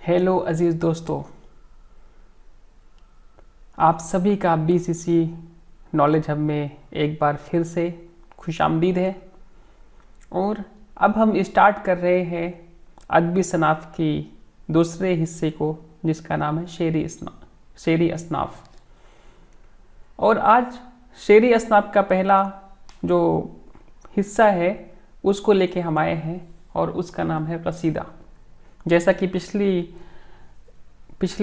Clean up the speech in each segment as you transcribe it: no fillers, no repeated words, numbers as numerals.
Hello अजीज़ दोस्तों, आप सभी का बीसीसी नॉलेज हब में एक बार फिर से खुशामदीद है। और अब हम स्टार्ट कर रहे हैं अदबी सनाफ की दूसरे हिस्से को, जिसका नाम है शेरी असनाफ। और आज शेरी असनाफ का पहला जो हिस्सा है उसको लेके हम आए हैं और उसका नाम है कसीदा। जैसा कि पिछले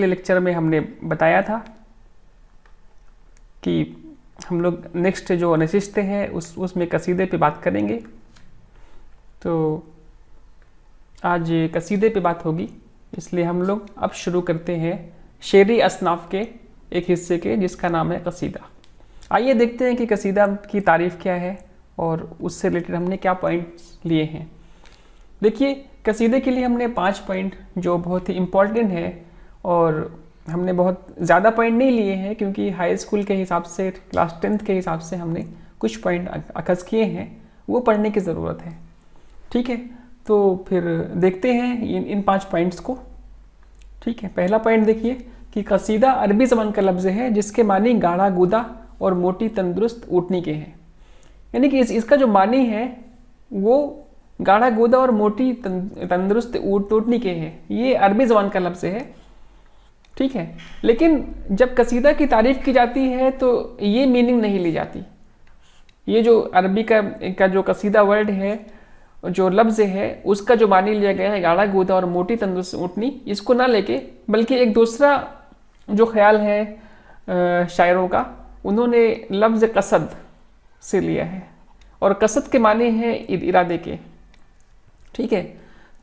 लेक्चर में हमने बताया था कि हम लोग नेक्स्ट जो नशिस्ते हैं उसमें कसीदे पे बात करेंगे। तो आज कसीदे पे बात होगी, इसलिए हम लोग अब शुरू करते हैं शेरी असनाफ के एक हिस्से के, जिसका नाम है कसीदा। आइए देखते हैं कि कसीदा की तारीफ़ क्या है और उससे रिलेटेड हमने क्या पॉइंट्स लिए हैं। देखिए, कसीदे के लिए हमने 5 पॉइंट जो बहुत ही इम्पोर्टेंट है, और हमने बहुत ज़्यादा पॉइंट नहीं लिए हैं क्योंकि हाई स्कूल के हिसाब से, क्लास 10th के हिसाब से हमने कुछ पॉइंट अखज़ किए हैं, वो पढ़ने की ज़रूरत है। ठीक है, तो फिर देखते हैं इन 5 पॉइंट्स को। ठीक है, पहला पॉइंट देखिए कि कसीदा अरबी ज़बान का लफ्ज़ है जिसके मानी गाढ़ा गूदा और मोटी तंदुरुस्त ऊँटनी के हैं। यानी कि इसका जो मानी है वो गाढ़ा गूदा और मोटी तंदुरुस्त ऊँटनी के हैं। ये अरबी ज़बान का लफ्ज़ है। ठीक है, लेकिन जब कसीदा की तारीफ़ की जाती है तो ये मीनिंग नहीं ली जाती। ये जो अरबी का जो कसीदा वर्ड है, जो लफ्ज़ है, उसका जो मानी लिया गया है गाढ़ा गूदा और मोटी तंदुरुस्त ऊँटनी, इसको ना लेके बल्कि एक दूसरा जो ख्याल है शायरों का, उन्होंने लफ्ज़ कसद से लिया है, और कसद के माने हैं इरादे के। ठीक है,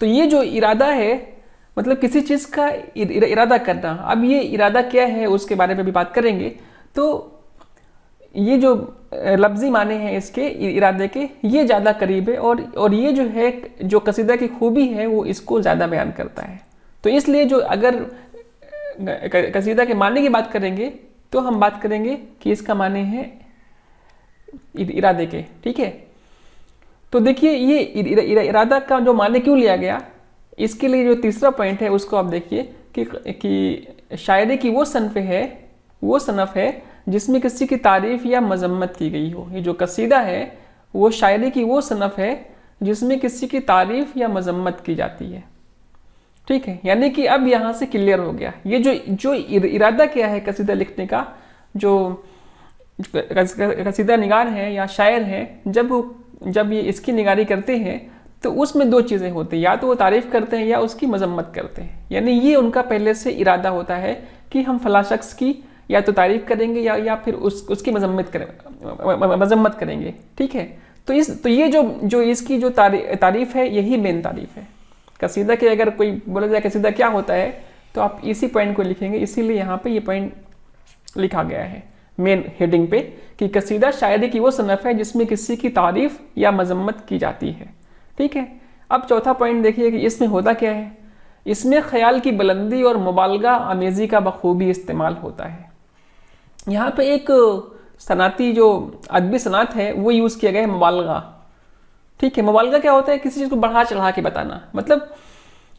तो ये जो इरादा है मतलब किसी चीज़ का इरादा करना। अब ये इरादा क्या है उसके बारे में भी बात करेंगे। तो ये जो लफ्ज़ी माने हैं इसके इरादे के, ये ज़्यादा करीब है, और ये जो है जो कसीदा की खूबी है वो इसको ज़्यादा बयान करता है। तो इसलिए जो अगर कसीदा के माने की बात करेंगे तो हम बात करेंगे कि इसका माने हैं इरादे के। ठीक है, तो देखिए ये इरादा का जो माने क्यों लिया गया, इसके लिए जो तीसरा पॉइंट है उसको आप देखिए कि शायरी की वो सनफ़ है जिसमें किसी की तारीफ़ या मजम्मत की गई हो। ये जो कसीदा है वो शायरी की वो सनफ़ है जिसमें किसी की तारीफ़ या मजम्मत की जाती है। ठीक है, यानी कि अब यहाँ से क्लियर हो गया ये जो इरादा क्या है कसीदा लिखने का। जो कसीदा निगार है या शायर है, जब ये इसकी निगारी करते हैं तो उसमें 2 चीज़ें होती हैं, या तो वो तारीफ़ करते हैं या उसकी मजम्मत करते हैं। यानी ये उनका पहले से इरादा होता है कि हम फला शख्स की या तो तारीफ़ करेंगे या फिर उसकी मजम्मत करेंगे। ठीक है, तो ये जो इसकी जो तारीफ़ है, यही मेन तारीफ़ है कसीदा की। अगर कोई बोला जाए कसीदा क्या होता है तो आप इसी पॉइंट को लिखेंगे, इसीलिए यहाँ पे ये पॉइंट लिखा गया है मेन हेडिंग पे कि कसीदा शायरी की वो सनफ़ है जिसमें किसी की तारीफ़ या मजम्मत की जाती है। ठीक है, अब चौथा पॉइंट देखिए कि इसमें होता क्या है। इसमें ख्याल की बुलंदी और मुबालगा आमेज़ी का बखूबी इस्तेमाल होता है। यहाँ पे एक सनाती जो अदबी सनात है वो यूज़ किया गया है, मुबालगा। ठीक है, मुबालगा क्या होता है? किसी चीज़ को बढ़ा चढ़ा के बताना। मतलब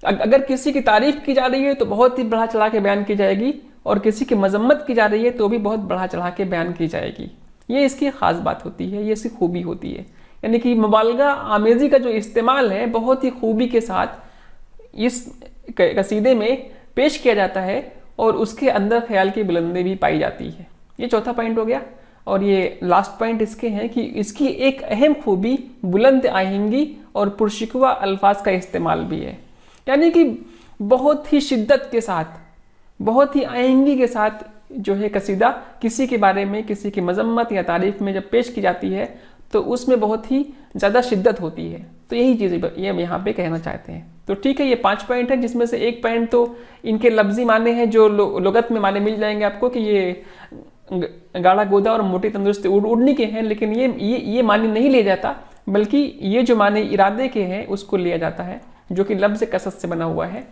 अगर किसी की तारीफ़ की जा रही है तो बहुत ही बढ़ा चढ़ा के बयान की जाएगी, और किसी की मजम्मत की जा रही है तो भी बहुत बढ़ा चढ़ा के बयान की जाएगी। ये इसकी ख़ास बात होती है, ये इसकी खूबी होती है। यानी कि मुबालगा आमेज़ी का जो इस्तेमाल है बहुत ही खूबी के साथ इस कसीदे में पेश किया जाता है, और उसके अंदर ख्याल की बुलंदी भी पाई जाती है। ये चौथा पॉइंट हो गया। और ये लास्ट पॉइंट इसके हैं कि इसकी एक अहम खूबी बुलंद आहिंगी और पुरशिकवा अल्फाज का इस्तेमाल भी है। यानी कि बहुत ही शिद्दत के साथ, बहुत ही आहिंगी के साथ जो है कसीदा किसी के बारे में, किसी की मजम्मत या तारीफ़ में जब पेश की जाती है तो उसमें बहुत ही ज़्यादा शिद्दत होती है। तो यही चीज़ ये हम यहाँ पे कहना चाहते हैं। तो ठीक है, ये 5 पॉइंट है, जिसमें से एक पॉइंट तो इनके लफ्ज़ी माने हैं जो लुगत में माने मिल जाएंगे आपको कि ये गाढ़ा गोदा और मोटी तंदुरुस्त ऊँटनी के हैं। लेकिन ये माने नहीं लिया जाता, बल्कि ये जो माने इरादे के हैं उसको लिया जाता है, जो कि लफ्ज़ कसद से बना हुआ है।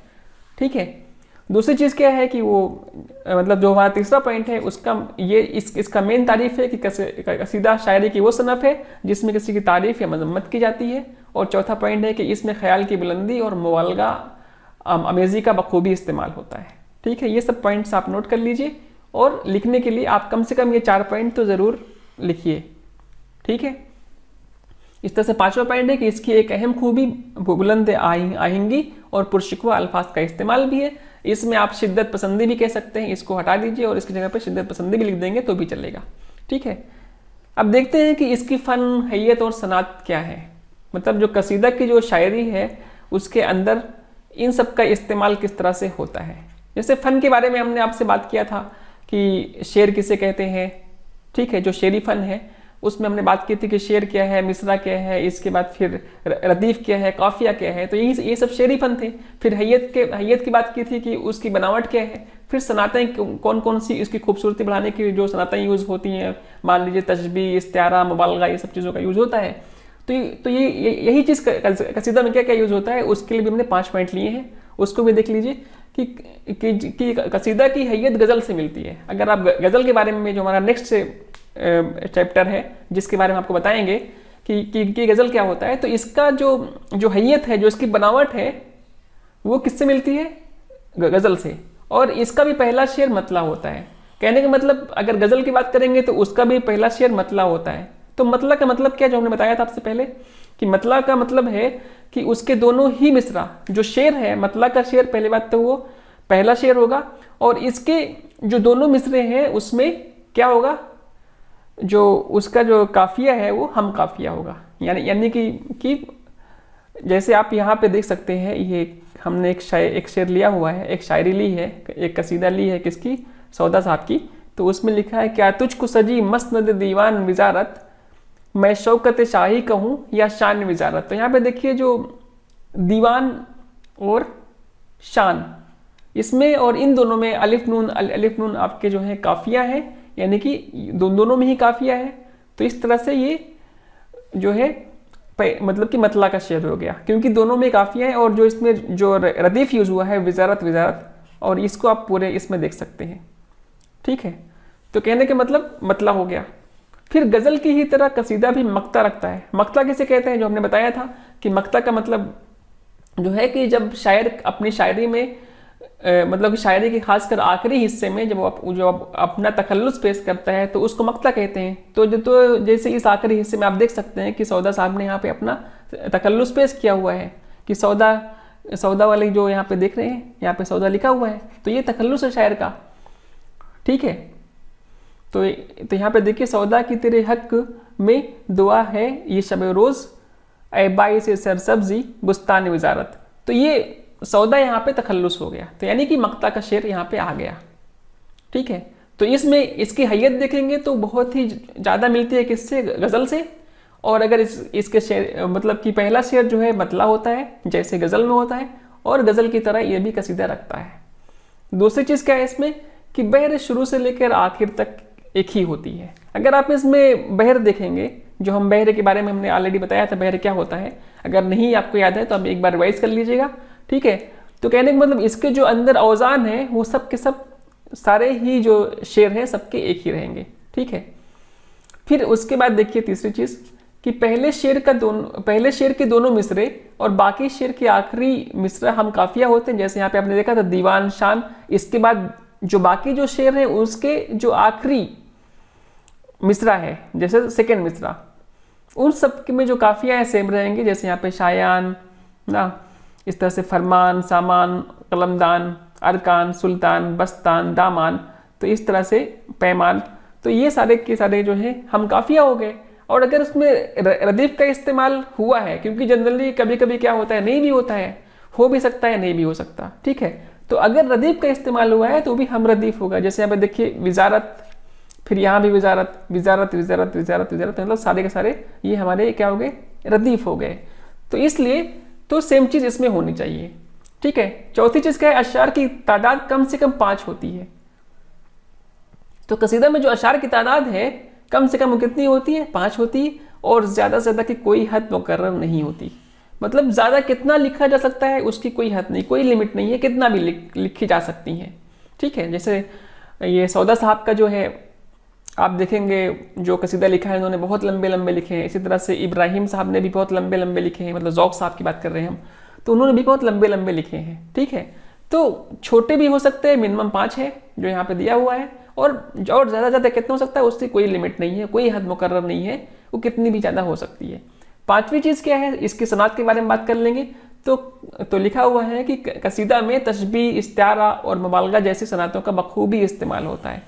ठीक है, दूसरी चीज़ क्या है कि वो मतलब जो हमारा तीसरा पॉइंट है उसका इसका मेन तारीफ़ है कि कसीदा शायरी की वो सनफ़ है जिसमें किसी की तारीफ़ या मजम्मत की जाती है। और चौथा पॉइंट है कि इसमें ख्याल की बुलंदी और मुबालगा अमेजी का बखूबी इस्तेमाल होता है। ठीक है, ये सब पॉइंट्स आप नोट कर लीजिए और लिखने के लिए आप कम से कम ये 4 पॉइंट तो ज़रूर लिखिए। ठीक है, इस तरह से 5वां पॉइंट है कि इसकी एक अहम खूबी बुलंद आहिंगी और पुरशिकवा अल्फाज का इस्तेमाल भी है। इसमें आप शिद्दत पसंदी भी कह सकते हैं, इसको हटा दीजिए और इसकी जगह पर शिद्दत पसंदी भी लिख देंगे तो भी चलेगा। ठीक है, अब देखते हैं कि इसकी फ़न, हैयत और सनात क्या है। मतलब जो कसीदा की जो शायरी है उसके अंदर इन सब का इस्तेमाल किस तरह से होता है। जैसे फ़न के बारे में हमने आपसे बात किया था कि शेर किसे कहते हैं। ठीक है, जो शेरी फ़न है उसमें हमने बात की थी कि शेर क्या है, मिसरा क्या है, इसके बाद फिर रदीफ क्या है, काफिया क्या है, तो ये सब शेरी फन थे। फिर हैयत की बात की थी कि उसकी बनावट क्या है। फिर सनातें कौन कौन सी इसकी खूबसूरती बढ़ाने की जो सनातें यूज़ होती हैं, मान लीजिए तशबीह, इस्तिआरा, मुबालगा, ये सब चीज़ों का यूज़ होता है। तो यही चीज़ कसीदा में क्या क्या यूज़ होता है उसके लिए भी हमने 5 पॉइंट लिए हैं, उसको भी देख लीजिए कि कसीदा की हैयत गज़ल से मिलती है। अगर आप गज़ल के बारे में जो हमारा नेक्स्ट चैप्टर है जिसके बारे में आपको बताएंगे कि गज़ल क्या होता है, तो इसका जो हैयत है, जो इसकी बनावट है, वो किससे मिलती है? गज़ल से। और इसका भी पहला शेर मतला होता है। कहने का मतलब अगर गज़ल की बात करेंगे तो उसका भी पहला शेर मतला होता है। तो मतला का मतलब क्या, जो हमने बताया था आपसे पहले कि मतला का मतलब है कि उसके दोनों ही मिसरा, जो शेर है मतला का शेर, पहले बात तो वो पहला शेर होगा और इसके जो दोनों मिसरे हैं उसमें क्या होगा, जो उसका जो काफिया है वो हम काफिया होगा। यानी कि जैसे आप यहाँ पे देख सकते हैं, ये हमने एक शेर लिया हुआ है, एक शायरी ली है, एक कसीदा ली है किसकी, सौदा साहब की। तो उसमें लिखा है, क्या तुझको सजी मसनद दीवान विजारत, मैं शौकत शाही कहूँ या शान विजारत। तो यहाँ पे देखिए जो दीवान और शान, इसमें और इन दोनों में अलिफ नून आपके जो है काफिया है, यानी कि दोनों में ही काफिया है। तो इस तरह से ये जो है मतलब कि मतला का शेर हो गया, क्योंकि दोनों में काफिया है। और जो इसमें जो रदीफ यूज हुआ है विजारत, और इसको आप पूरे इसमें देख सकते हैं। ठीक है, तो कहने के मतलब मतला हो गया। फिर गज़ल की ही तरह कसीदा भी मक्ता रखता है। मक्ता किसे कहते हैं, जो हमने बताया था कि मक्ता का मतलब जो है कि जब शायर अपनी शायरी में मतलब शायरी के खासकर आखिरी हिस्से में जब अपना तखल्लुस पेश करता है तो उसको मक्ता कहते हैं। तो जैसे इस आखिरी हिस्से में आप देख सकते हैं कि सौदा साहब ने यहाँ पे अपना तखल्लुस पेश किया हुआ है कि सौदा वाले जो यहाँ पे देख रहे हैं, यहाँ पे सौदा लिखा हुआ है, तो ये तखल्लुस है शायर का। ठीक है, तो यहाँ पे देखिए, सौदा की तेरे हक में दुआ है ये शब रोज़, ए बाई से सरसब्जी बुस्तान वजारत। तो ये सौदा यहाँ पे तखल्लुस हो गया, तो यानी कि मक्ता का शेर यहाँ पे आ गया। ठीक है, तो इसमें इसकी हैयत देखेंगे तो बहुत ही ज़्यादा मिलती है किससे, गज़ल से। और अगर इसके शेर मतलब कि पहला शेर जो है मतला होता है जैसे गज़ल में होता है, और गज़ल की तरह ये भी कसीदा रखता है। दूसरी चीज़ क्या है इसमें कि बहर शुरू से लेकर आखिर तक एक ही होती है। अगर आप इसमें बहर देखेंगे, जो हम बहर के बारे में हमने ऑलरेडी बताया था बहर क्या होता है, अगर नहीं आपको याद है तो आप एक बार रिवाइज कर लीजिएगा। ठीक है, तो कहने का मतलब इसके जो अंदर औजान है वो सब के सब सारे ही जो शेर हैं सबके एक ही रहेंगे। ठीक है, फिर उसके बाद देखिए तीसरी चीज़ कि पहले शेर के दोनों मिसरे और बाकी शेर के आखिरी मिसरा हम काफिया होते हैं। जैसे यहाँ पे आपने देखा था दीवान, शान, इसके बाद जो बाकी जो शेर हैं उसके जो आखिरी मिसरा है जैसे सेकेंड मिसरा, उन सब में जो काफिया है सेम रहेंगे। जैसे यहाँ पे शायान ना, इस तरह से फरमान, सामान, कलमदान, अरकान, सुल्तान, बस्तान, दामान, तो इस तरह से पैमान, तो ये सारे के सारे जो है हम काफिया हो गए। और अगर उसमें रदीफ का इस्तेमाल हुआ है, क्योंकि जनरली कभी कभी क्या होता है, नहीं भी होता है, हो भी सकता है नहीं भी हो सकता। ठीक है, तो अगर रदीफ का इस्तेमाल हुआ है तो भी हम रदीफ होगा। जैसे यहाँ पे देखिए विजारत, फिर यहाँ भी विजारत, मतलब सारे के सारे ये हमारे क्या हो गए, रदीफ हो गए। तो इसलिए तो सेम चीज इसमें होनी चाहिए। ठीक है, चौथी चीज क्या है, अशार की तादाद कम से कम 5 होती है। तो कसीदा में जो अशार की तादाद है कम से कम कितनी होती है, 5 होती है। और ज्यादा से ज्यादा की कोई हद मुकर्रर नहीं होती, मतलब ज्यादा कितना लिखा जा सकता है उसकी कोई हद नहीं, कोई लिमिट नहीं है, कितना भी लिखी जा सकती है। ठीक है, जैसे ये सौदा साहब का जो है आप देखेंगे जो कसीदा लिखा है उन्होंने बहुत लंबे लंबे लिखे हैं। इसी तरह से इब्राहिम साहब ने भी बहुत लंबे लंबे लिखे हैं, मतलब ज़ौक़ साहब की बात कर रहे हैं हम। तो उन्होंने भी बहुत लंबे लंबे लिखे हैं। ठीक है, तो छोटे भी हो सकते हैं, मिनिमम 5 है जो यहाँ पे दिया हुआ है, और ज़्यादा ज़्यादा कितना हो सकता है उससे कोई लिमिट नहीं है, कोई हद मुकर्रर नहीं है, वो कितनी भी ज़्यादा हो सकती है। पांचवी चीज़ क्या है, इसकी सनात के बारे में बात कर लेंगे। तो लिखा हुआ है कि कसीदा में तशबीह, इस्तिआरा और मुबालगा जैसी सनातों का बखूबी इस्तेमाल होता है।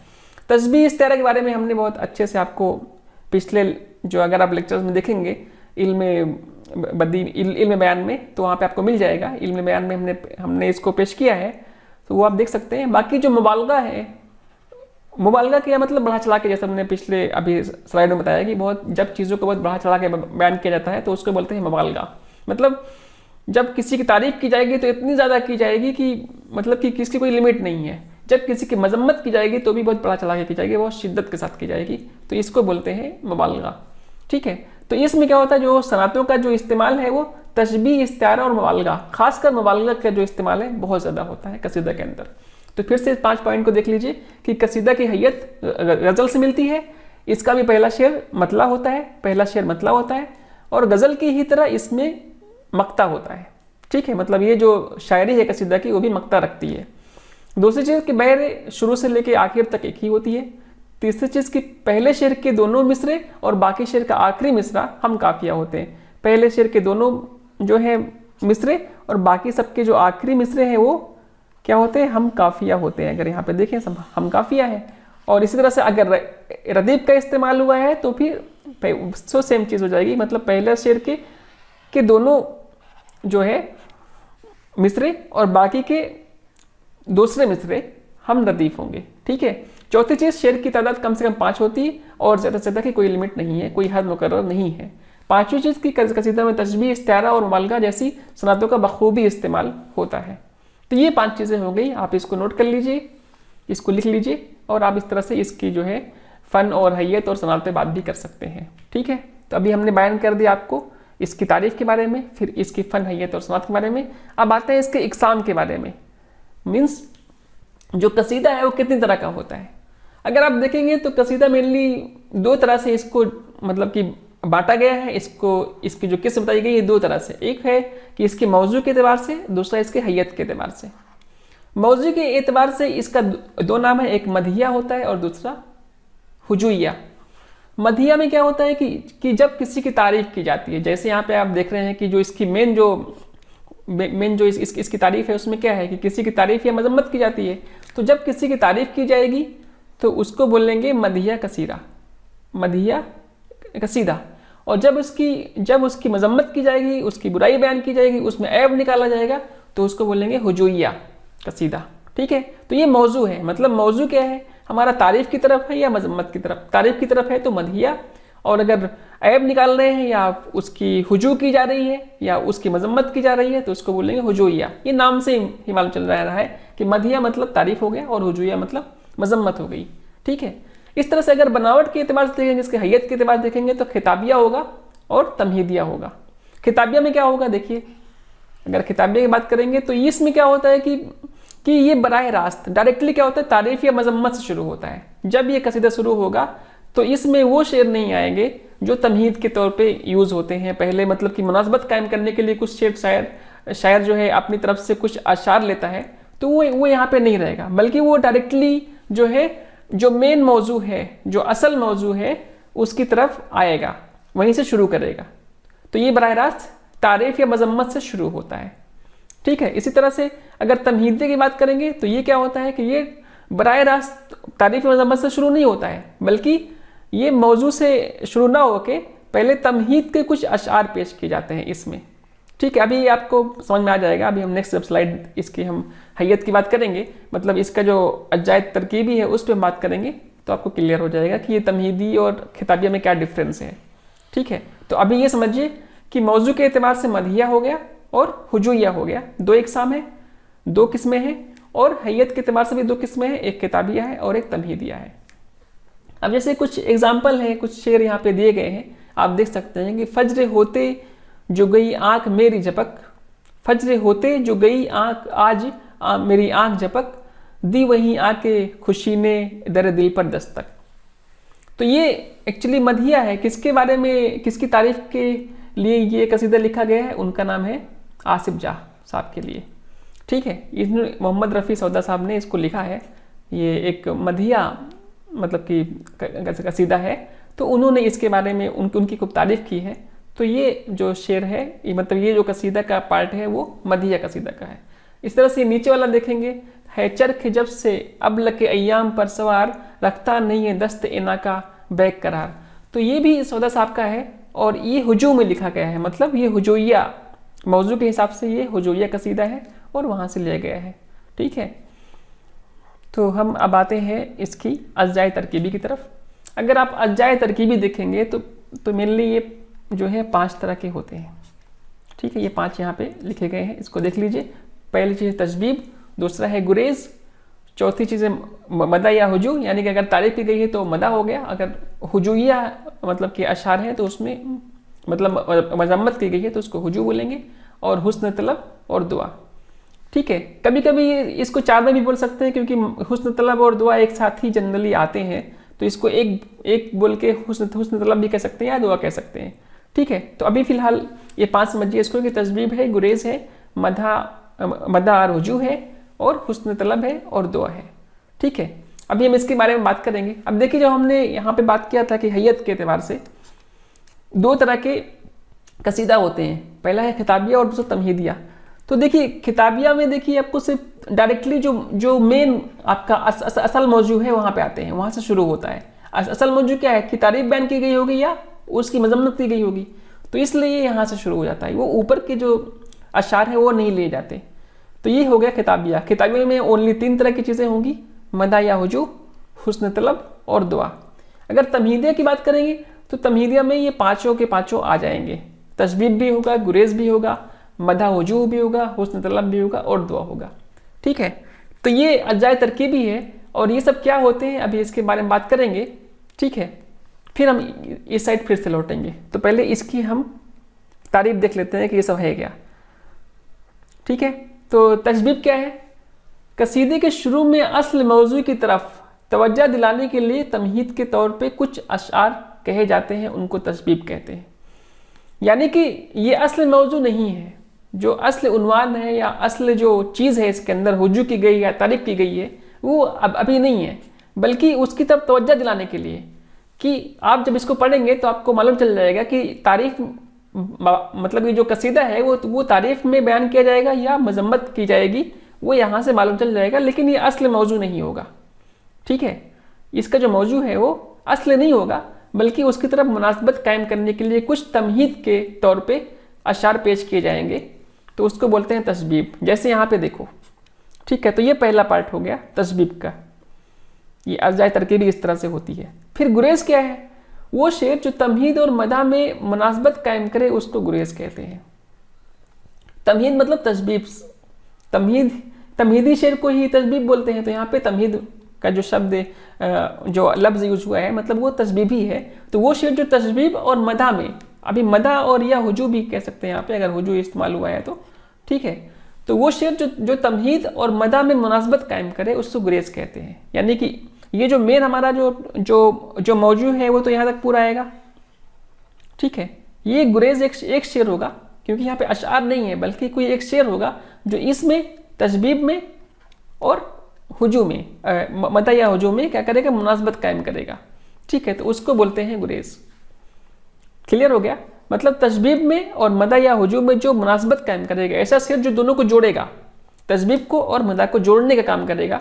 तशबीह इस्तिआरा के बारे में हमने बहुत अच्छे से आपको पिछले जो अगर आप लेक्चर्स में देखेंगे इल्म बयान में, तो वहाँ पे आपको मिल जाएगा। इल्म बयान में हमने इसको पेश किया है, तो वो आप देख सकते हैं। बाकी जो मुबालगा है, मुबालगा क्या मतलब बढ़ा चढ़ा के, जैसे हमने पिछले अभी स्लाइड में बताया कि बहुत जब चीज़ों को बहुत बढ़ा चढ़ा के बयान किया जाता है तो उसको बोलते हैं मुबालगा। मतलब जब किसी की तारीफ की जाएगी तो इतनी ज़्यादा की जाएगी कि मतलब कि किसकी कोई लिमिट नहीं है। जब किसी की मजम्मत की जाएगी तो भी बहुत बढ़ा चढ़ा के की जाएगी, बहुत शिद्दत के साथ की जाएगी, तो इसको बोलते हैं मुबालगा। ठीक है, तो इसमें क्या होता है, जो सनातों का जो इस्तेमाल है वो तशबीह, इस्तिआरा और मुबालगा, खासकर मुबालगा का जो इस्तेमाल है बहुत ज़्यादा होता है कसीदा के अंदर। तो फिर से 5 पॉइंट को देख लीजिए कि कसीदा की हैयत गज़ल से मिलती है। इसका भी पहला शेर मतला होता है, और गज़ल की ही तरह इसमें मक्ता होता है। ठीक है, मतलब ये जो शायरी है कसीदा की वो भी मक्ता रखती है। दूसरी चीज़ कि बहर शुरू से लेके आखिर तक एक ही होती है। तीसरी चीज़ कि पहले शेर के दोनों मिसरे और बाकी शेर का आखिरी मिसरा हम काफिया होते हैं। पहले शेर के दोनों जो है मिसरे और बाकी सबके जो आखिरी मिसरे हैं वो क्या होते हैं, हम काफिया होते हैं। अगर यहाँ पे देखें सब हम काफिया है। और इसी तरह से अगर रदीफ का इस्तेमाल हुआ है तो फिर सो सेम चीज़ हो जाएगी, मतलब पहले शेर के दोनों जो है मिसरे और बाकी के दूसरे मिसरे हम रदीफ होंगे। ठीक है, चौथी चीज़ शेर की तादाद कम से कम 5 होती है और ज़्यादा से ज़्यादा की कोई लिमिट नहीं है, कोई हद मुकर्रर नहीं है। पांचवी चीज़ की कसीदा में तशबीह, इस्तिआरा और मुबालगा जैसी सनातों का बखूबी इस्तेमाल होता है। तो ये 5 चीज़ें हो गई, आप इसको नोट कर लीजिए, इसको लिख लीजिए, और आप इस तरह से इसकी जो है फ़न और हैयत और सनात पे बात भी कर सकते हैं। ठीक है, तो अभी हमने बयान कर दिया आपको इसकी तारीफ़ के बारे में, फिर इसकी फ़न, हैयत और सनात के बारे में। अब आते हैं इसके इक़साम के बारे में, मीन्स जो कसीदा है वो कितनी तरह का होता है। अगर आप देखेंगे तो कसीदा मेनली 2 तरह से इसको मतलब कि बांटा गया है। इसकी जो किस्म बताई गई है 2 तरह से, एक है कि इसके मौजू के एतबार से, दूसरा इसके हैयत के एतबार से। मौजू के एतबार से इसका 2 नाम है, एक मदहिया होता है और दूसरा हुजूइया। मदहिया में क्या होता है कि जब किसी की तारीफ की जाती है, जैसे यहाँ पे आप देख रहे हैं कि जो इसकी मेन जो इसकी तारीफ है उसमें क्या है कि किसी की तारीफ या मजम्मत की जाती है। तो जब किसी की तारीफ की जाएगी तो उसको बोलेंगे मदहिया कसीरा, मदहिया कसीदा। और जब उसकी मजम्मत की जाएगी, उसकी बुराई बयान की जाएगी, उसमें ऐब निकाला जाएगा, तो उसको बोलेंगे हुजूइया कसीदा। ठीक है, तो ये मौजू है, मतलब मौजू क्या है, हमारा तारीफ की तरफ है या मजम्मत की तरफ। तारीफ की तरफ है तो मदहिया, और अगर ऐब निकाल रहे हैं या उसकी हुजू की जा रही है या उसकी मजम्मत की जा रही है तो उसको बोलेंगे हुजूइया। ये नाम से ही मालूम चल रहा है कि मदहिया मतलब तारीफ हो गया और हुजूइया मतलब मजम्मत हो गई। ठीक है, इस तरह से अगर बनावट के एतबार से देखेंगे, इसके हैयत के एतबार देखेंगे तो खिताबिया होगा और तमहीदिया होगा। खिताबिया में क्या होगा, देखिए अगर खिताबिया की बात करेंगे तो इसमें क्या होता है कि ये बराह रास्त डायरेक्टली क्या होता है, तारीफ या मजम्मत से शुरू होता है। जब ये कसीदा शुरू होगा तो इसमें वो शेर नहीं आएंगे जो तमहीद के तौर पे यूज़ होते हैं पहले, मतलब कि मुनासबत कायम करने के लिए कुछ शेर शायर जो है अपनी तरफ से कुछ अशार लेता है, तो वो यहाँ पे नहीं रहेगा, बल्कि वो डायरेक्टली जो है जो मेन मौजू है, जो असल मौजू है उसकी तरफ आएगा, वहीं से शुरू करेगा। तो ये बराह रास्त तारीफ या मजम्मत से शुरू होता है। ठीक है, इसी तरह से अगर तमहीदी की बात करेंगे तो ये क्या होता है कि ये बराह रास्त तारीफ या मजम्मत से शुरू नहीं होता है, बल्कि ये मौजू से शुरू ना होके पहले तमहीद के कुछ अशार पेश किए जाते हैं इसमें। ठीक है, अभी आपको समझ में आ जाएगा। अभी हम नेक्स्ट जब स्लाइड इसकी हम हैयत की बात करेंगे, मतलब इसका जो अजायद तरकीबी है उस पर बात करेंगे, तो आपको क्लियर हो जाएगा कि ये तमहीदी और खिताबिया में क्या डिफरेंस है। ठीक है, तो अभी ये समझिए कि मौजू के एतबार से मदहिया हो गया और हुजूइया हो गया, 2 इक़साम है, 2 किस्में हैं, और हैयत के एतबार से भी 2 किस्में हैं, एक किताबिया है और एक तमहीदिया है। अब जैसे कुछ एग्जाम्पल हैं, कुछ शेर यहाँ पे दिए गए हैं, आप देख सकते हैं कि फज्र होते जो गई आँख मेरी झपक, फज्र होते जो गई आँख आज मेरी आँख झपक, दी वहीं आके खुशी ने दर दिल पर दस्तक। तो ये एक्चुअली मदहिया है, किसके बारे में, किसकी तारीफ के लिए ये कसीदा लिखा गया है, उनका नाम है आसिफ जाह साहब के लिए। ठीक है, इसने मोहम्मद रफ़ी सौदा साहब ने इसको लिखा है। ये एक मधिया मतलब कि कसीदा है, तो उन्होंने इसके बारे में उनकी खूब तारीफ़ की है। तो ये जो शेर है, मतलब ये जो कसीदा का पार्ट है वो मधिया कसीदा का है। इस तरह से नीचे वाला देखेंगे, है चरख जब से अब लके अय्याम पर सवार, रखता नहीं है दस्त इना का बैग करार। तो ये भी सौदा साहब का है और ये हुजू में लिखा गया है, मतलब ये हुजूइया मौजू के हिसाब से ये हुजूइया कसीदा है और वहाँ से लिया गया है। ठीक है, तो हम अब आते हैं इसकी अज्जाए तरकीबी की तरफ। अगर आप अज्जाए तरकीबी देखेंगे तो मेनली ये जो है 5 तरह के होते हैं। ठीक है, ये 5 यहाँ पे लिखे गए हैं, इसको देख लीजिए। पहली चीज़ तशबीब, दूसरा है गुरेज, चौथी चीज़ है मदा या हुजू, यानी कि अगर तारीफ की गई है तो मदा हो गया, अगर हुजूइया मतलब कि अशार है तो उसमें मतलब मजम्मत की गई है तो उसको हुजू बोलेंगे, और हुस्न तलब और दुआ। ठीक है, कभी कभी इसको 4 में भी बोल सकते हैं, क्योंकि हुस्न तलब और दुआ एक साथ ही जनरली आते हैं, तो इसको एक बोल के हुस्न तलब भी कह सकते हैं या दुआ कह सकते हैं। ठीक है, तो अभी फिलहाल ये 5 समझिए इसको कि तशबीब है, गुरेज है, मदा और हुजू है, और हुस्न तलब है और दुआ है। ठीक है, अभी हम इसके बारे में बात करेंगे। अब देखिए, जब हमने यहाँ पे बात किया था कि हैयत के एतबार से 2 तरह के कसीदा होते हैं, पहला है खिताबिया और दूसरा तमहीदिया। तो देखिए खिताबिया में देखिए आपको सिर्फ डायरेक्टली जो मेन आपका असल मौजू है वहाँ पे आते हैं, वहाँ से शुरू होता है। असल मौजू क्या है कि तारीफ बयान की गई होगी या उसकी मजम्मत की गई होगी, तो इसलिए यहाँ से शुरू हो जाता है। वो ऊपर के जो अशार है वो नहीं लिए जाते। तो ये हो गया खिताबिया। खिताबिया में ओनली 3 तरह की चीज़ें होंगी, मदा या हुजू, हुस्न तलब और दुआ। अगर तमहीदिया की बात करेंगे तो तमहीदिया में ये 5 के 5 आ जाएंगे, तशबीब भी होगा, गुरेज भी होगा, मदा हुजू भी होगा, हुस्न तलब भी होगा और दुआ होगा। ठीक है, तो ये अज्जाए तरकीबी है और ये सब क्या होते हैं अभी इसके बारे में बात करेंगे। ठीक है, फिर हम इस साइड फिर से लौटेंगे। तो पहले इसकी हम तारीफ देख लेते हैं कि ये सब है क्या। ठीक है, तो तशबीब क्या है? कसीदे के शुरू में असल मौजू की तरफ तवज्जो दिलाने के लिए तमहीद के तौर पे कुछ अशआर कहे जाते हैं, उनको तशबीब कहते हैं। यानी कि ये असल मौजू नहीं है, जो असल उन्वान है या असल जो चीज़ है इसके अंदर हुजू की गई या तारीफ की गई है वो अभी नहीं है, बल्कि उसकी तरफ तवज्जो दिलाने के लिए कि आप जब इसको पढ़ेंगे तो आपको मालूम चल जाएगा कि तारीफ मतलब ये जो कसीदा है वो तारीफ में बयान किया जाएगा या मजम्मत की जाएगी, वो यहाँ से मालूम चल जाएगा, लेकिन ये असल मौजू नहीं होगा। ठीक है, इसका जो मौजू है वो असल नहीं होगा, बल्कि उसकी तरफ मुनासबत कायम करने के लिए कुछ तमहीद के तौर पे अशार पेश किए जाएंगे, तो उसको बोलते हैं तशबीब। जैसे यहाँ पे देखो। ठीक है, तो ये पहला पार्ट हो गया तशबीब का, ये अज्जाए तरकीबी इस तरह से होती है। फिर गुरेज क्या है? वो शेर जो तमहीद और मदा में मुनासबत कायम करे उसको गुरेज कहते हैं। तमहीद मतलब तशबीब, तमहीदी शेर को ही तशबीब बोलते हैं। तो यहाँ पे तमहीद का जो शब्द जो लफ्ज़ यूज हुआ है मतलब वो तशबीबी है। तो वो शेर जो तशबीब और मदा में, अभी मदा और या हुजू भी कह सकते हैं यहाँ पे अगर हुजू इस्तेमाल हुआ है तो। ठीक है, तो वो शेर जो तमहीद और मदा में मुनासबत कायम करे उसको गुरेज कहते हैं। यानी कि ये जो मेन हमारा जो मौजू है वो तो यहाँ तक पूरा आएगा। ठीक है, ये गुरेज एक शेर होगा, क्योंकि यहाँ पे अशआर नहीं है बल्कि कोई एक शेर होगा जो इसमें तशबीब में और हुजू में मदा या हुजू में क्या करेगा? मुनासबत कायम करेगा। ठीक है, तो उसको बोलते हैं गुरेज। क्लियर हो गया? मतलब तशबीब में और मदा या हुजू में जो मुनासबत कायम करेगा, ऐसा शेर जो दोनों को जोड़ेगा, तशबीब को और मदा को जोड़ने का काम करेगा,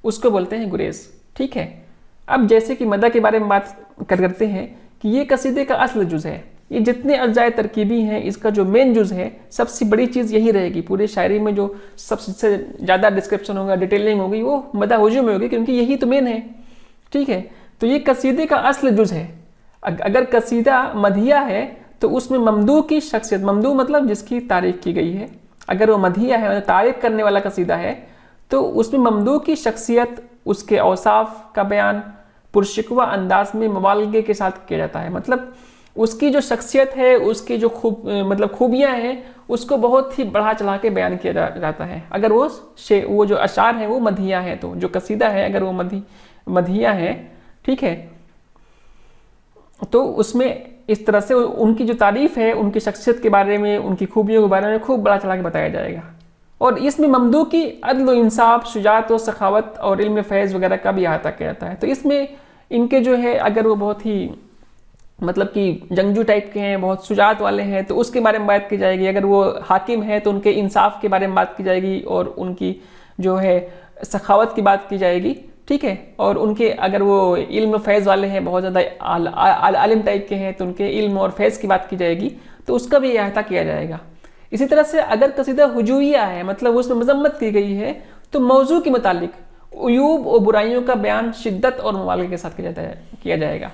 उसको बोलते हैं गुरेज। ठीक है, अब जैसे कि मदा के बारे में बात करते हैं कि ये कसीदे का असल जुज़ है। ये जितने अज्जाए तरकीबी हैं इसका जो मेन जुज़ है, सबसे बड़ी चीज़ यही रहेगी। पूरी शायरी में जो सबसे ज़्यादा डिस्क्रिप्शन होगा, डिटेलिंग होगी, वो मदा हुजू में होगी, क्योंकि यही तो मेन है। ठीक है, तो ये कसीदे का असल जुज़ है। अगर कसीदा मधिया है तो उसमें ममदू की शख्सियत, ममदू मतलब जिसकी तारीफ की गई है, अगर वो मधिया है, तारीफ करने वाला कसीदा है, तो उसमें ममदू की शख्सियत, उसके औसाफ का बयान पुरशिकवा अंदाज में मुबालगे के साथ किया जाता है। मतलब उसकी जो शख्सियत है, उसकी जो खूबियाँ हैं, उसको बहुत ही बढ़ा चढ़ा के बयान किया जाता है। अगर वो जो अशार है वो मधिया है, तो जो कसीदा है अगर वो मधिया है, ठीक है, तो उसमें इस तरह से उनकी जो तारीफ़ है, उनकी शख्सियत के बारे में, उनकी खूबियों के बारे में खूब बड़ा चढ़ा के बताया जाएगा। और इसमें ममदू की अदल व इंसाफ, शुजाअत व सखावत और इल्म फैज़ वगैरह का भी अहाता किया जाता है। तो इसमें इनके जो है, अगर वो बहुत ही मतलब कि जंगजू टाइप के हैं, बहुत शुजाअत वाले हैं, तो उसके बारे में बात की जाएगी। अगर वो हाकिम है तो उनके इंसाफ के बारे में बात की जाएगी और उनकी जो है सखावत की बात की जाएगी, ठीक है। और उनके अगर वो इल्म फैज़ वाले हैं, बहुत ज़्यादा आलिम टाइप के हैं, तो उनके इल्म और फैज़ की बात की जाएगी, तो उसका भी अहाता किया जाएगा। इसी तरह से अगर कसीदा हुजूइया है, मतलब उसमें मजम्मत की गई है, तो मौजू के मुतालिक उयूब और बुराइयों का बयान शिद्दत और मुबालगे के साथ किया जाएगा।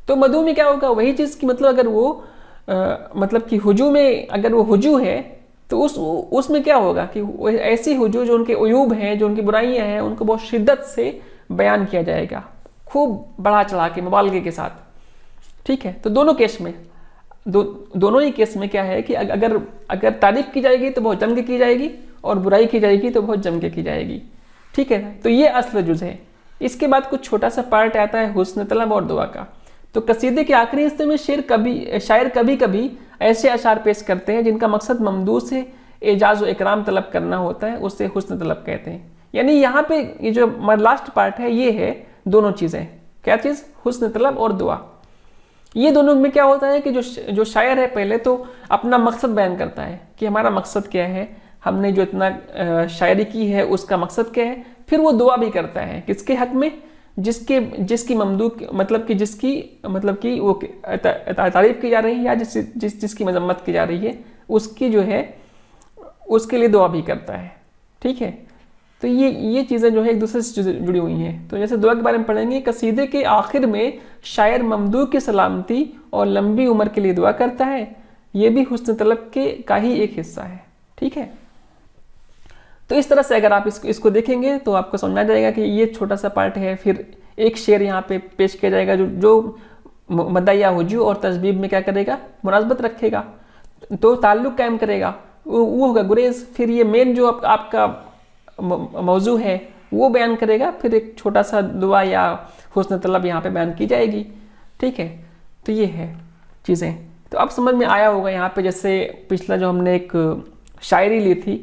तो मदू में क्या होगा, वही चीज़ की मतलब अगर वो मतलब कि हुजू में अगर वो हुजू है तो उसमें क्या होगा कि ऐसी हुजू जो उनके उयूब हैं, जो उनकी बुराइयां हैं, उनको बहुत शिद्दत से बयान किया जाएगा, खूब बढ़ा चढ़ा के, मुबालगे के साथ, ठीक है। तो दोनों केस में दोनों ही केस में क्या है कि अगर तारीफ की जाएगी तो बहुत जम के की जाएगी और बुराई की जाएगी तो बहुत जम के की जाएगी, ठीक है। तो ये असल जुज़ है। इसके बाद कुछ छोटा सा पार्ट आता है हुस्न तलब और दुआ का। तो कसीदे के आखिरी हिस्से में शायर कभी कभी ऐसे अशार पेश करते हैं जिनका मकसद ममदू से एजाज व इकराम तलब करना होता है, उससे हुस्न तलब कहते हैं। यानी यहाँ पे ये जो लास्ट पार्ट है, ये है दोनों चीज़ें। क्या चीज़? हुस्न तलब और दुआ। ये दोनों में क्या होता है कि जो शायर है पहले तो अपना मकसद बयान करता है कि हमारा मकसद क्या है, हमने जो इतना शायरी की है उसका मकसद क्या है। फिर वो दुआ भी करता है किसके हक में? जिसकी ममदू मतलब कि वो तारीफ की जा रही है या जिसकी मजम्मत की जा रही है, उसकी जो है उसके लिए दुआ भी करता है, ठीक है। तो ये चीज़ें जो है एक दूसरे से जुड़ी हुई हैं। तो जैसे दुआ के बारे में पढ़ेंगे, कसीदे के आखिर में शायर ममदू की सलामती और लंबी उम्र के लिए दुआ करता है। ये भी हुस्न तलब का ही एक हिस्सा है, ठीक है। तो इस तरह से अगर आप इसको देखेंगे तो आपको समझ आ जाएगा कि ये छोटा सा पार्ट है। फिर एक शेर यहाँ पे पेश किया जाएगा जो मदाया हुजू और तस्बीब में क्या करेगा? मुनासबत रखेगा, तो ताल्लुक कायम करेगा, वो होगा गुरेज। फिर ये मेन जो आपका मौजू है वो बयान करेगा। फिर एक छोटा सा दुआ या हुस्न तलब यहाँ पे बयान की जाएगी, ठीक है। तो ये है चीज़ें। तो अब समझ में आया होगा यहाँ पे, जैसे पिछला जो हमने एक शायरी ली थी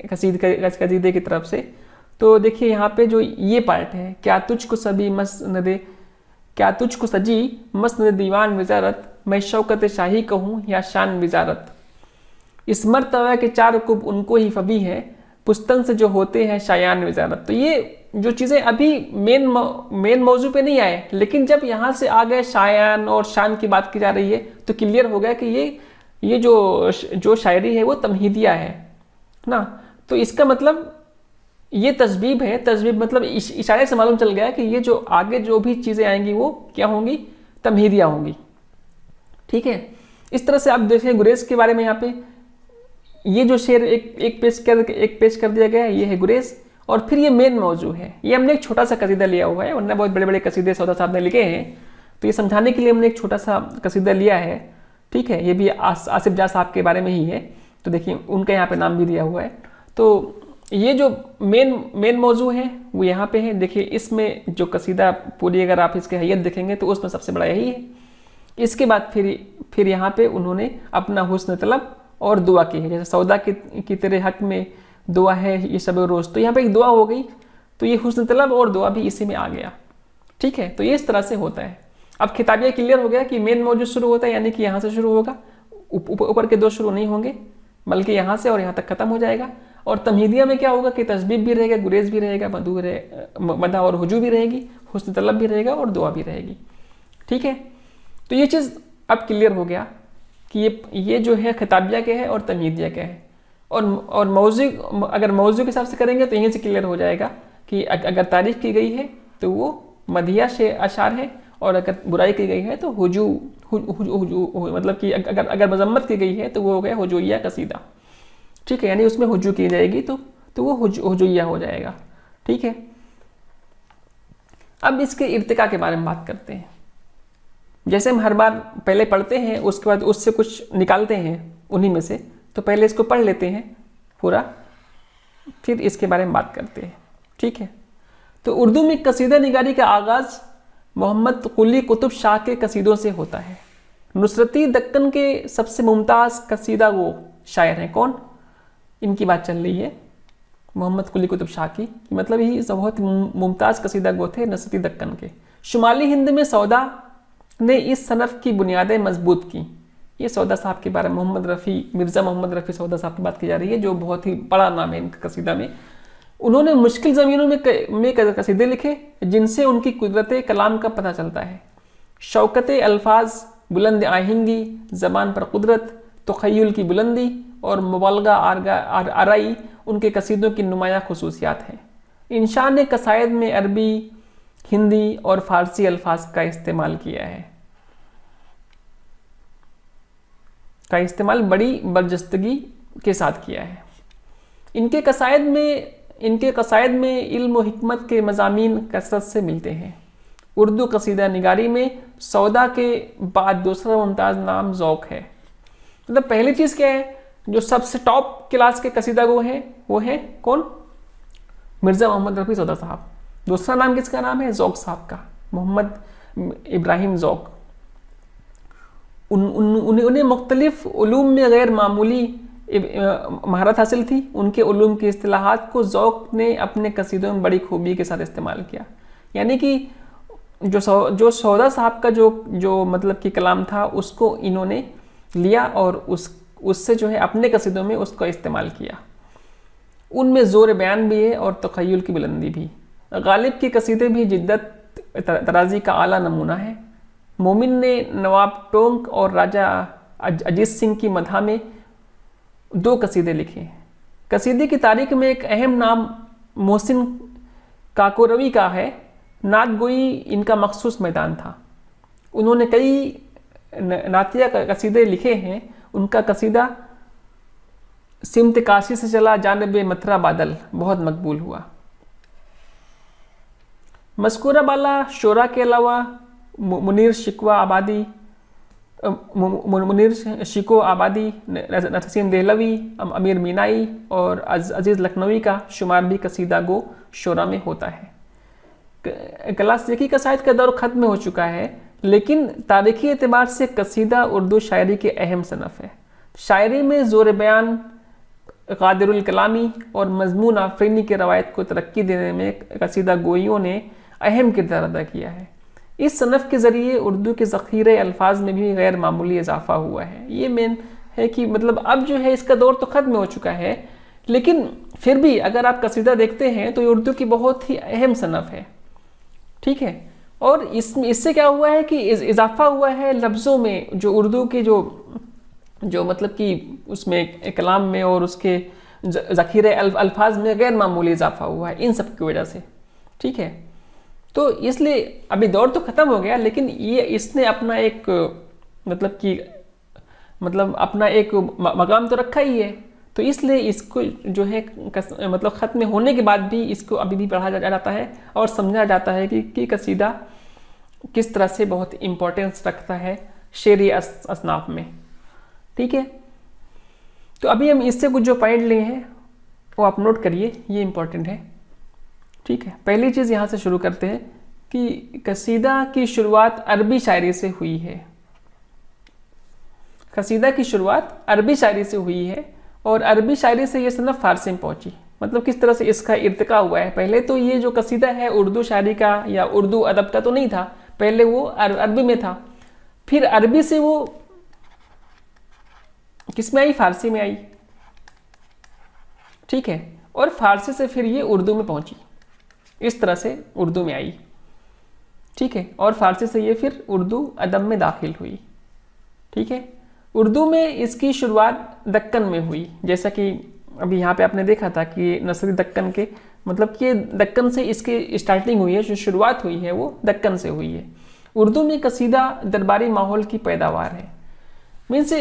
कसीदे की तरफ से, तो देखिए यहाँ पे जो ये पार्ट है, क्या तुझको सजी मस्नद दीवान विजारत, मैं शौकत शाही कहूँ या शान विजारत। इस मर्तबा के चार कुब उनको ही फबी है, पुस्तन से जो होते हैं शायान विजारत। तो ये जो चीज़ें अभी मेन मौजू पे नहीं आए, लेकिन जब यहाँ से आ गए शायान और शान की बात की जा रही है तो क्लियर हो गया कि ये जो शायरी है वो तमहीदिया है ना। तो इसका मतलब ये तस्बीब है। तस्बीब मतलब इशारे से मालूम चल गया कि ये जो आगे जो भी चीज़ें आएंगी वो क्या होंगी? तमहीदिया होंगी, ठीक है। इस तरह से आप देखें गुरेज के बारे में, यहाँ पे ये जो शेर एक पेश कर दिया गया है, ये है गुरेज। और फिर ये मेन मौजू है। ये हमने एक छोटा सा कसीदा लिया हुआ है, वरना बहुत बड़े बड़े कसीदे सौदा साहब ने लिखे हैं, तो ये समझाने के लिए हमने एक छोटा सा कसीदा लिया है, ठीक है। ये भी आसिफ जा साहब के बारे में ही है, तो देखिए उनका यहाँ पे नाम भी दिया हुआ है। तो ये जो मेन मौजू है वो यहाँ पे है। देखिए इसमें जो कसीदा पूरी अगर आप इसकी हैयत देखेंगे तो उसमें सबसे बड़ा यही है। इसके बाद फिर यहाँ पे उन्होंने अपना हुस्न तलब और दुआ की है। जैसे सौदा की तेरे हक में दुआ है ये शब रोज़, तो यहाँ पे एक दुआ हो गई, तो ये हुस्न तलब और दुआ भी इसी में आ गया, ठीक है। तो ये इस तरह से होता है। अब खिताबिया क्लियर हो गया कि मेन मौजू शुरू होता है, यानी कि यहाँ से शुरू होगा, ऊपर के दो शुरू नहीं होंगे, बल्कि यहाँ से और यहाँ तक खत्म हो जाएगा। और तमहीदिया में क्या होगा कि तस्बीब भी रहेगा, गुरेज भी रहेगा, मदा और हुजू भी रहेगी, हुस्न तलब भी रहेगा और दुआ भी रहेगी, ठीक है। तो ये चीज़ अब क्लियर हो गया कि ये जो है खिताबिया के है और तमहीदिया के है। और मौजू अगर मौजू के हिसाब से करेंगे तो यहीं से क्लियर हो जाएगा कि अगर तारीफ की गई है तो वो मदिया से अशार है, और अगर बुराई की गई है तो हुजू मतलब कि अगर मजम्मत की गई है तो वो हो गया हुजूइया कसीदा, ठीक है। यानी उसमें हुजू की जाएगी तो वो हुजूइया हो जाएगा, ठीक है। अब इसके इर्तिका के बारे में बात करते हैं। जैसे हम हर बार पहले पढ़ते हैं, उसके बाद उससे कुछ निकालते हैं उन्हीं में से, तो पहले इसको पढ़ लेते हैं पूरा, फिर इसके बारे में बात करते हैं, ठीक है। तो उर्दू में कसीदा निगारी का आगाज़ मोहम्मद कुली कुतुब शाह के कसीदों से होता है। नुसरती दक्कन के सबसे मुमताज़ कसीदा गो शायर हैं कौन? इनकी बात चल रही है, मोहम्मद कुली कुतुब शाह की। मतलब ये बहुत मुमताज़ कसीदा गो थे नुसरती दक्कन के। शुमाली हिंद में सौदा ने इस सनफ़ की बुनियादें मजबूत की। ये सौदा साहब के बारे में मोहम्मद रफ़ी, मिर्ज़ा मोहम्मद रफ़ी सौदा साहब की बात की जा रही है, जो बहुत ही बड़ा नाम है इनका कसीदा में। उन्होंने मुश्किल ज़मीनों में कसीदे लिखे जिनसे उनकी कुदरत कलाम का पता चलता है। शौकत अल्फाज, बुलंद आहिंगी, ज़बान पर कुदरत, तख़य्युल की बुलंदी और मुबालगा आराई उनके कसीदों की नुमायाँ खुसूसियात हैं। इंशा ने कसायद में अरबी, हिंदी और फ़ारसी अल्फाज का इस्तेमाल किया है, का इस्तेमाल बड़ी बरजस्तगी के साथ किया है। इनके कसायद में इल्म व हिकमत के मज़ामीन कसरत से मिलते हैं। उर्दू कसीदा निगारी में सौदा के बाद दूसरा मुमताज़ नाम ज़ौक़ है। मतलब पहली चीज़ क्या है, जो सबसे टॉप क्लास के कसीदा वो है कौन? मिर्ज़ा मोहम्मद रफ़ी सौदा साहब। दूसरा नाम किसका नाम है? ज़ौक़ साहब का, मोहम्मद इब्राहिम ज़ौक़। उन्हें मुख्तलिफ उलूम में गैर मामूली महारत हासिल थी। उनके उलूम की इस्तिलाहात को ज़ौक़ ने अपने कसीदों में बड़ी खूबी के साथ इस्तेमाल किया। यानी कि जो सौदा साहब का जो मतलब कि कलाम था उसको इन्होंने लिया और उससे जो है अपने कसीदों में उसको इस्तेमाल किया। उनमें ज़ोर बयान भी है और तख़य्युल की बुलंदी भी। गालिब के कसीदे भी जिद्दत तराजी का आला नमूना है। मोमिन ने नवाब टोंक और राजा अजीत सिंह की मदह में 2 कसीदे लिखे। कसीदे की तारीख में एक अहम नाम मोहसिन काकोरवी का है। नात गोई इनका मखसूस मैदान था। उन्होंने कई नातिया कसीदे लिखे हैं। उनका कसीदा सिमत काशी से चला जानब मथुरा बादल बहुत मकबूल हुआ। मज़कूरा बाला शोरा के अलावा मुनीर शिको आबादी, नसीम देहलवी, अमीर मीनाई और अजीज़ लखनवी का शुमार भी कसीदा गो शोरा में होता है। क्लासिकी कसायद का दौर ख़त्म हो चुका है, लेकिन तारीख़ी एतबार से कसीदा उर्दू शायरी के अहम सनफ़ है। शायरी में ज़ोर बयान, क़ादिरुल कलामी और मज़मून आफरीनी के रवायत को तरक्की देने में कसीदा गोइयों ने अहम किरदार अदा किया है। इस सनफ़ के ज़रिए उर्दू के ज़ख़ीरे अल्फाज में भी गैर मामूली इजाफ़ा हुआ है। ये मेन है कि मतलब अब जो है इसका दौर तो ख़त्म हो चुका है, लेकिन फिर भी अगर आप कसीदा देखते हैं तो ये उर्दू की बहुत ही अहम सनफ़ है। ठीक है, और इससे क्या हुआ है कि इजाफ़ा हुआ है लफ्ज़ों में, जो उर्दू के जो मतलब कि उसमें कलाम में और उसके ज़ख़ीरे अल्फाज में गैर मामूली इजाफ़ा हुआ है इन सब की वजह से। ठीक है, तो इसलिए अभी दौर तो ख़त्म हो गया, लेकिन ये इसने अपना एक मतलब अपना एक मकाम तो रखा ही है। तो इसलिए इसको जो है मतलब ख़त्म होने के बाद भी इसको अभी भी पढ़ा जाता है और समझा जाता है कि कसीदा किस तरह से बहुत इम्पोर्टेंस रखता है शेरी असनाफ में। ठीक है, तो अभी हम इससे कुछ जो पॉइंट लिए हैं वो आप नोट करिए, ये इम्पोर्टेंट है। ठीक है, पहली चीज़ यहाँ से शुरू करते हैं कि कसीदा की शुरुआत अरबी शायरी से हुई है। कसीदा की शुरुआत अरबी शायरी से हुई है और अरबी शायरी से ये सनफ़ फ़ारसी में पहुँची। मतलब किस तरह से इसका इर्तिका हुआ है। पहले तो ये जो कसीदा है उर्दू शायरी का या उर्दू अदब का तो नहीं था, पहले वो अरबी में था। फिर अरबी से वो किस में आई? फ़ारसी में आई। ठीक है, और फ़ारसी से फिर ये उर्दू में पहुँची, इस तरह से उर्दू में आई। ठीक है, और फ़ारसी से ये फिर उर्दू अदब में दाखिल हुई। ठीक है, उर्दू में इसकी शुरुआत दक्कन में हुई, जैसा कि अभी यहाँ पे आपने देखा था कि नसरी दक्कन के मतलब कि दक्कन से इसकी स्टार्टिंग हुई है, जो शुरुआत हुई है वो दक्कन से हुई है। उर्दू में कसीदा दरबारी माहौल की पैदावार है। मीन्स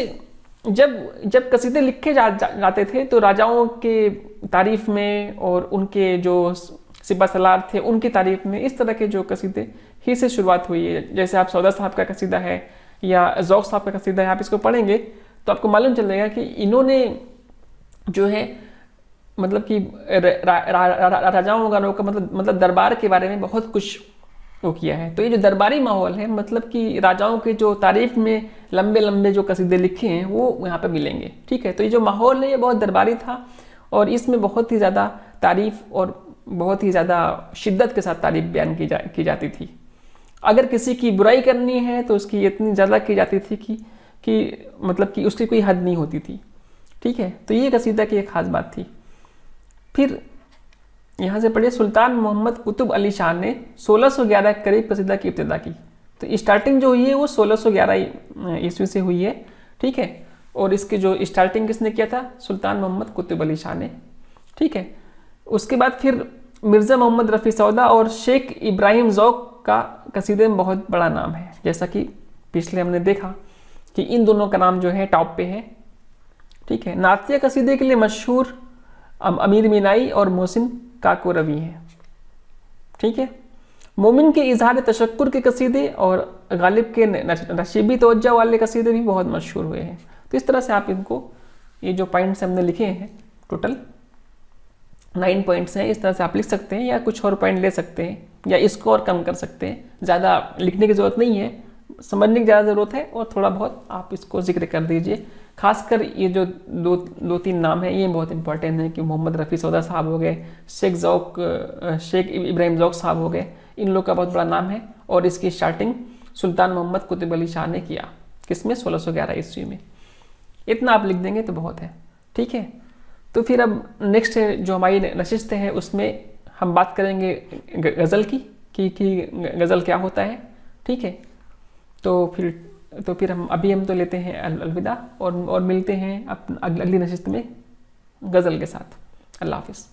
जब कसीदे लिखे जाते थे तो राजाओं के तारीफ़ में और उनके जो सिपा सलार थे उनकी तारीफ़ में इस तरह के जो कसीदे ही से शुरुआत हुई है। जैसे आप सौदा साहब का कसीदा है या ज़ौक़ साहब का कसीदा है, आप इसको पढ़ेंगे तो आपको मालूम चलेगा कि इन्होंने जो है मतलब कि राजाओं वगैरह का मतलब दरबार के बारे में बहुत कुछ वो किया है। तो ये जो दरबारी माहौल है, मतलब कि राजाओं के जो तारीफ में लंबे लंबे जो कसीदे लिखे हैं वो यहाँ पे मिलेंगे। ठीक है, तो ये जो माहौल है ये बहुत दरबारी था और इसमें बहुत ही ज़्यादा तारीफ और बहुत ही ज़्यादा शिद्दत के साथ तारीफ बयान की जाती थी। अगर किसी की बुराई करनी है तो उसकी इतनी ज़्यादा की जाती थी कि मतलब कि उसकी कोई हद नहीं होती थी। ठीक है, तो ये कसीदा की एक ख़ास बात थी। फिर यहाँ से पढ़िए, सुल्तान मोहम्मद कुतुब अली शाह ने 1611 के करीब कसीदा की इब्तिदा की। तो स्टार्टिंग जो हुई है वो 1611 ईस्वी से हुई है। ठीक है, और इसकी जो स्टार्टिंग किसने किया था? सुल्तान मोहम्मद कुतुब अली शाह ने। ठीक है, उसके बाद फिर मिर्ज़ा मोहम्मद रफ़ी सौदा और शेख इब्राहिम ज़ौक़ का कसीदे में बहुत बड़ा नाम है। जैसा कि पिछले हमने देखा कि इन दोनों का नाम जो है टॉप पे है। ठीक है, नातिया कसीदे के लिए मशहूर अमीर मीनाई और मोहसिन काकोरवी है। ठीक है, मोमिन के इजहार तशक्कुर के कसीदे और गालिब के नशीबी तवज्जो वाले कसीदे भी बहुत मशहूर हुए हैं। तो इस तरह से आप इनको, ये जो पॉइंट्स हमने लिखे हैं, टोटल 9 पॉइंट्स हैं, इस तरह से आप लिख सकते हैं या कुछ और पॉइंट ले सकते हैं या इसको और कम कर सकते हैं। ज़्यादा लिखने की ज़रूरत नहीं है, समझने की ज़्यादा ज़रूरत है और थोड़ा बहुत आप इसको जिक्र कर दीजिए। खासकर ये जो दो तीन नाम हैं ये बहुत इंपॉर्टेंट है कि मोहम्मद रफ़ी सौदा साहब हो गए, शेख इब्राहिम ज़ौक़ साहब हो गए, इन लोग का बहुत बड़ा नाम है। और इसकी स्टार्टिंग सुल्तान मोहम्मद कुतुब अली शाह ने किया, किसमें? 1611 ईस्वी में। इतना आप लिख देंगे तो बहुत है। ठीक है, तो फिर अब नेक्स्ट जो हमारी नशिस्त है उसमें हम बात करेंगे गज़ल की कि गज़ल क्या होता है। ठीक है, तो फिर हम तो लेते हैं अलविदा और मिलते हैं अगली नशिस्त में गज़ल के साथ। अल्लाह हाफ़िज़।